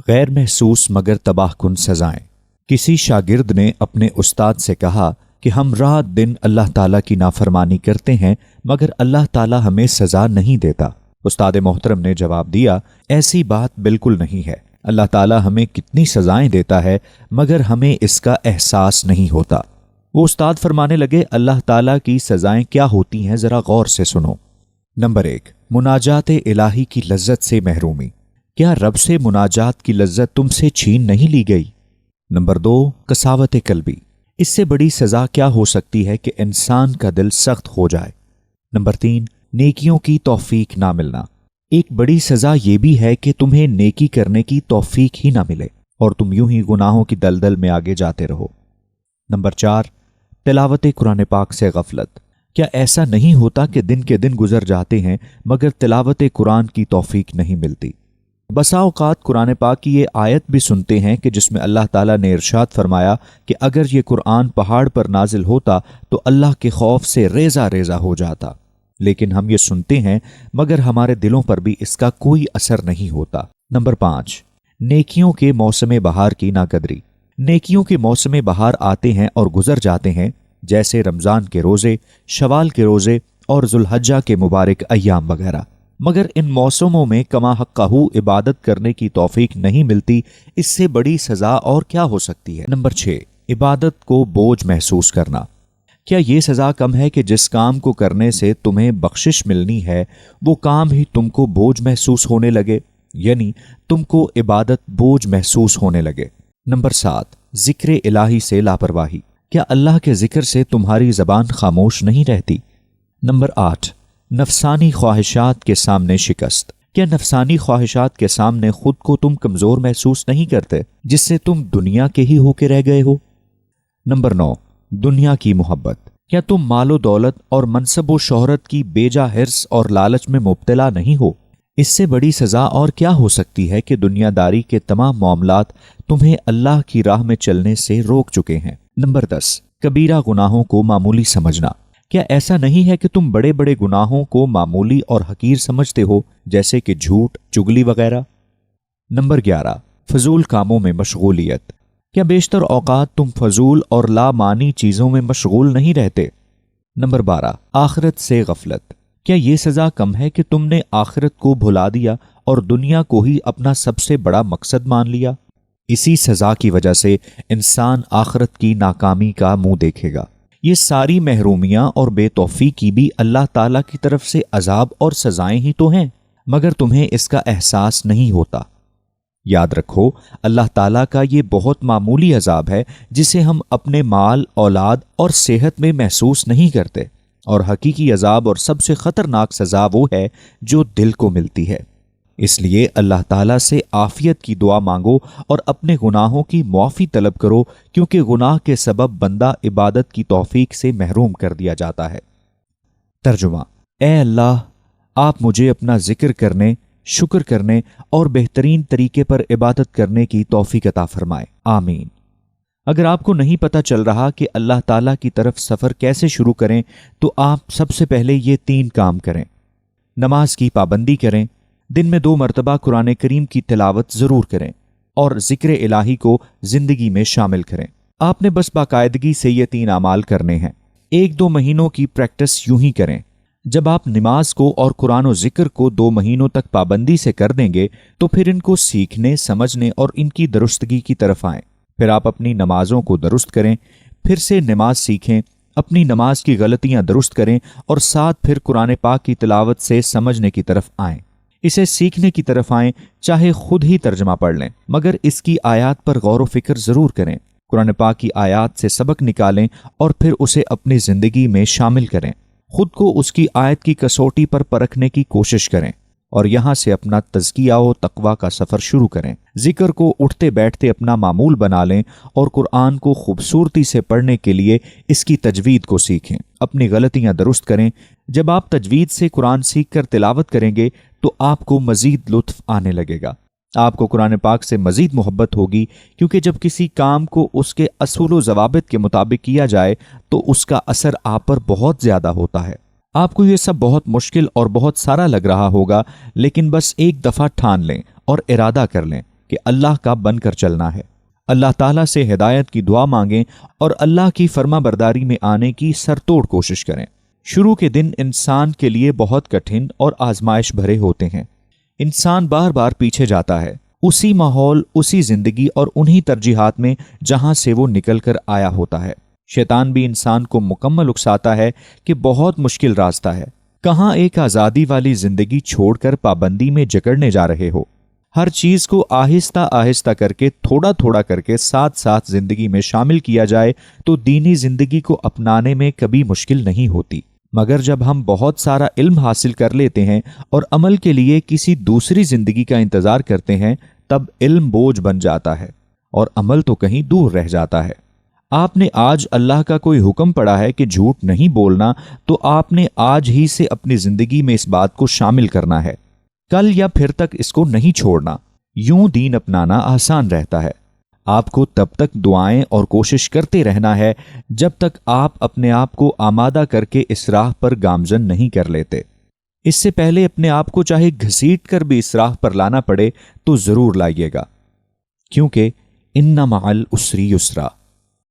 غیر محسوس مگر تباہ کن سزائیں۔ کسی شاگرد نے اپنے استاد سے کہا کہ ہم رات دن اللہ تعالیٰ کی نافرمانی کرتے ہیں مگر اللہ تعالیٰ ہمیں سزا نہیں دیتا۔ استاد محترم نے جواب دیا، ایسی بات بالکل نہیں ہے۔ اللہ تعالیٰ ہمیں کتنی سزائیں دیتا ہے مگر ہمیں اس کا احساس نہیں ہوتا۔ وہ استاد فرمانے لگے، اللہ تعالیٰ کی سزائیں کیا ہوتی ہیں ذرا غور سے سنو۔ نمبر 1، مناجات الہی کی لذت سے محرومی۔ کیا رب سے مناجات کی لذت تم سے چھین نہیں لی گئی؟ نمبر 2، قساوت قلبی۔ اس سے بڑی سزا کیا ہو سکتی ہے کہ انسان کا دل سخت ہو جائے؟ نمبر 3، نیکیوں کی توفیق نہ ملنا۔ ایک بڑی سزا یہ بھی ہے کہ تمہیں نیکی کرنے کی توفیق ہی نہ ملے اور تم یوں ہی گناہوں کی دلدل میں آگے جاتے رہو۔ نمبر 4، تلاوت قرآن پاک سے غفلت۔ کیا ایسا نہیں ہوتا کہ دن کے دن گزر جاتے ہیں مگر تلاوت قرآن کی توفیق نہیں ملتی؟ بسا اوقات قرآن پاک کی یہ آیت بھی سنتے ہیں کہ جس میں اللہ تعالیٰ نے ارشاد فرمایا کہ اگر یہ قرآن پہاڑ پر نازل ہوتا تو اللہ کے خوف سے ریزہ ریزہ ہو جاتا، لیکن ہم یہ سنتے ہیں مگر ہمارے دلوں پر بھی اس کا کوئی اثر نہیں ہوتا۔ نمبر 5، نیکیوں کے موسم بہار کی ناقدری۔ نیکیوں کے موسم بہار آتے ہیں اور گزر جاتے ہیں، جیسے رمضان کے روزے، شوال کے روزے اور ذوالحجہ کے مبارک ایام وغیرہ، مگر ان موسموں میں کما حقہ عبادت کرنے کی توفیق نہیں ملتی۔ اس سے بڑی سزا اور کیا ہو سکتی ہے؟ نمبر 6، عبادت کو بوجھ محسوس کرنا۔ کیا یہ سزا کم ہے کہ جس کام کو کرنے سے تمہیں بخشش ملنی ہے وہ کام ہی تم کو بوجھ محسوس ہونے لگے، یعنی تم کو عبادت بوجھ محسوس ہونے لگے؟ نمبر 7، ذکر الہی سے لاپرواہی۔ کیا اللہ کے ذکر سے تمہاری زبان خاموش نہیں رہتی؟ نمبر 8، نفسانی خواہشات کے سامنے شکست۔ کیا نفسانی خواہشات کے سامنے خود کو تم کمزور محسوس نہیں کرتے جس سے تم دنیا کے ہی ہو کے رہ گئے ہو؟ نمبر 9، دنیا کی محبت۔ کیا تم مال و دولت اور منصب و شہرت کی بیجا حرص اور لالچ میں مبتلا نہیں ہو؟ اس سے بڑی سزا اور کیا ہو سکتی ہے کہ دنیا داری کے تمام معاملات تمہیں اللہ کی راہ میں چلنے سے روک چکے ہیں؟ نمبر 10، کبیرہ گناہوں کو معمولی سمجھنا۔ کیا ایسا نہیں ہے کہ تم بڑے بڑے گناہوں کو معمولی اور حقیر سمجھتے ہو، جیسے کہ جھوٹ، چگلی وغیرہ؟ نمبر 11، فضول کاموں میں مشغولیت۔ کیا بیشتر اوقات تم فضول اور لامعنی چیزوں میں مشغول نہیں رہتے؟ نمبر 12، آخرت سے غفلت۔ کیا یہ سزا کم ہے کہ تم نے آخرت کو بھلا دیا اور دنیا کو ہی اپنا سب سے بڑا مقصد مان لیا؟ اسی سزا کی وجہ سے انسان آخرت کی ناکامی کا منہ دیکھے گا۔ یہ ساری محرومیاں اور بے توفیقی بھی اللہ تعالیٰ کی طرف سے عذاب اور سزائیں ہی تو ہیں، مگر تمہیں اس کا احساس نہیں ہوتا۔ یاد رکھو، اللہ تعالیٰ کا یہ بہت معمولی عذاب ہے جسے ہم اپنے مال، اولاد اور صحت میں محسوس نہیں کرتے، اور حقیقی عذاب اور سب سے خطرناک سزا وہ ہے جو دل کو ملتی ہے۔ اس لیے اللہ تعالیٰ سے عافیت کی دعا مانگو اور اپنے گناہوں کی معافی طلب کرو، کیونکہ گناہ کے سبب بندہ عبادت کی توفیق سے محروم کر دیا جاتا ہے۔ ترجمہ: اے اللہ، آپ مجھے اپنا ذکر کرنے، شکر کرنے اور بہترین طریقے پر عبادت کرنے کی توفیق عطا فرمائے، آمین۔ اگر آپ کو نہیں پتہ چل رہا کہ اللہ تعالیٰ کی طرف سفر کیسے شروع کریں تو آپ سب سے پہلے یہ 3 کام کریں۔ نماز کی پابندی کریں، دن میں 2 مرتبہ قرآن کریم کی تلاوت ضرور کریں، اور ذکر الہی کو زندگی میں شامل کریں۔ آپ نے بس باقاعدگی سے یہ 3 اعمال کرنے ہیں۔ 1-2 مہینوں کی پریکٹس یوں ہی کریں۔ جب آپ نماز کو اور قرآن و ذکر کو 2 مہینوں تک پابندی سے کر دیں گے تو پھر ان کو سیکھنے، سمجھنے اور ان کی درستگی کی طرف آئیں۔ پھر آپ اپنی نمازوں کو درست کریں، پھر سے نماز سیکھیں، اپنی نماز کی غلطیاں درست کریں، اور ساتھ پھر قرآن پاک کی تلاوت سے سمجھنے کی طرف آئیں۔ اسے سیکھنے کی طرف آئیں، چاہے خود ہی ترجمہ پڑھ لیں، مگر اس کی آیات پر غور و فکر ضرور کریں۔ قرآن پاک کی آیات سے سبق نکالیں اور پھر اسے اپنی زندگی میں شامل کریں۔ خود کو اس کی آیت کی کسوٹی پر پرکھنے کی کوشش کریں، اور یہاں سے اپنا تزکیہ و تقویٰ کا سفر شروع کریں۔ ذکر کو اٹھتے بیٹھتے اپنا معمول بنا لیں، اور قرآن کو خوبصورتی سے پڑھنے کے لیے اس کی تجوید کو سیکھیں، اپنی غلطیاں درست کریں۔ جب آپ تجوید سے قرآن سیکھ کر تلاوت کریں گے تو آپ کو مزید لطف آنے لگے گا، آپ کو قرآن پاک سے مزید محبت ہوگی، کیونکہ جب کسی کام کو اس کے اصول و ضوابط کے مطابق کیا جائے تو اس کا اثر آپ پر بہت زیادہ ہوتا ہے۔ آپ کو یہ سب بہت مشکل اور بہت سارا لگ رہا ہوگا، لیکن بس ایک دفعہ ٹھان لیں اور ارادہ کر لیں کہ اللہ کا بن کر چلنا ہے۔ اللہ تعالیٰ سے ہدایت کی دعا مانگیں اور اللہ کی فرما برداری میں آنے کی سرتوڑ کوشش کریں۔ شروع کے دن انسان کے لیے بہت کٹھن اور آزمائش بھرے ہوتے ہیں۔ انسان بار بار پیچھے جاتا ہے، اسی ماحول، اسی زندگی اور انہی ترجیحات میں جہاں سے وہ نکل کر آیا ہوتا ہے۔ شیطان بھی انسان کو مکمل اکساتا ہے کہ بہت مشکل راستہ ہے، کہاں ایک آزادی والی زندگی چھوڑ کر پابندی میں جکڑنے جا رہے ہو۔ ہر چیز کو آہستہ آہستہ کر کے، تھوڑا تھوڑا کر کے ساتھ ساتھ زندگی میں شامل کیا جائے تو دینی زندگی کو اپنانے میں کبھی مشکل نہیں ہوتی۔ مگر جب ہم بہت سارا علم حاصل کر لیتے ہیں اور عمل کے لیے کسی دوسری زندگی کا انتظار کرتے ہیں، تب علم بوجھ بن جاتا ہے اور عمل تو کہیں دور رہ جاتا ہے۔ آپ نے آج اللہ کا کوئی حکم پڑھا ہے کہ جھوٹ نہیں بولنا، تو آپ نے آج ہی سے اپنی زندگی میں اس بات کو شامل کرنا ہے، کل یا پھر تک اس کو نہیں چھوڑنا۔ یوں دین اپنانا آسان رہتا ہے۔ آپ کو تب تک دعائیں اور کوشش کرتے رہنا ہے جب تک آپ اپنے آپ کو آمادہ کر کے اس راہ پر گامزن نہیں کر لیتے۔ اس سے پہلے اپنے آپ کو چاہے گھسیٹ کر بھی اس راہ پر لانا پڑے تو ضرور لائیے گا، کیونکہ ان مع العسر یسرا،